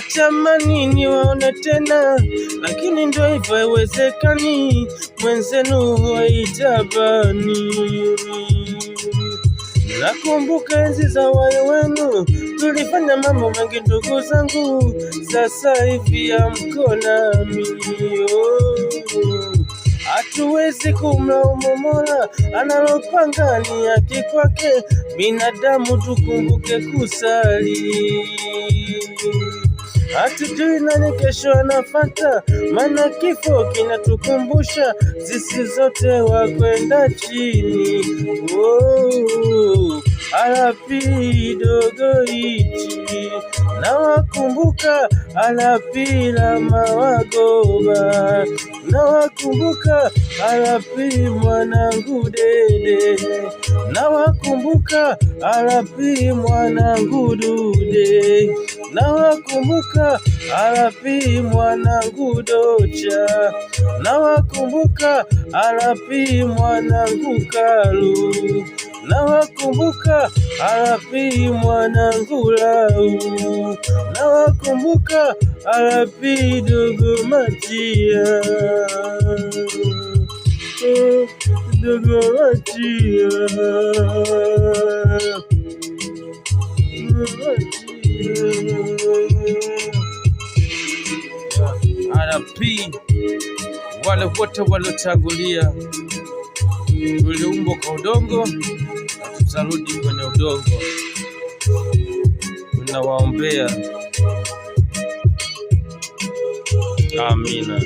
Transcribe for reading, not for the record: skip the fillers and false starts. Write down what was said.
natamani niwaone tena, lakini ndo hivyo haiwezekani, mwenzenu haitabani. Nakumbuka enzi za uhai wenu, tulifanya mambo mengi ndugu zangu, sasa hivi hamko nami. Hatuwezi kumlaumu Mola, analopanga ni haki kwake, binadamu tukumbuke kusali. Hatujui nani kesho anafuata, maana kifo kinatukumbusha sisi zote wakwenda chini. Alapi dogo ichi nawakumbuka, alapi la mawagoba nawakumbuka, alapi mwanangu Dede nawakumbuka, alapi mwanangu Dude nawakumbuka, alapi mwanangu Docha nawakumbuka, alapi mwanangu Kalu nawakumbuka, alapi mwanangu Lau nawakumbuka, alapi dogo Matia dogo Matia alapi wale wote waliotangulia. Tuliumbwa kwa udongo, tutarudi kwenye udongo. Tunawaombea. Amina.